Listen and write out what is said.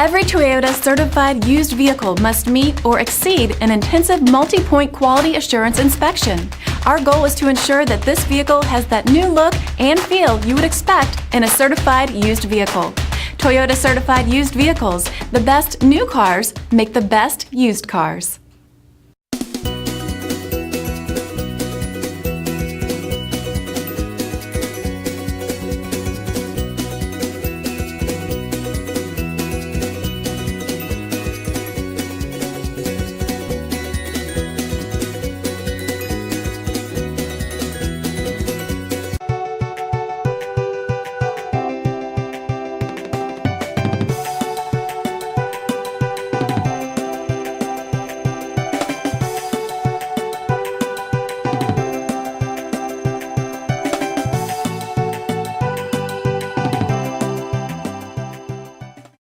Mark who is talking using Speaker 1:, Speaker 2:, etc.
Speaker 1: Every Toyota certified used vehicle must meet or exceed an intensive multi-point quality assurance inspection. Our goal is to ensure that this vehicle has that new look and feel you would expect in a certified used vehicle. Toyota certified used vehicles, the best new cars make the best used cars.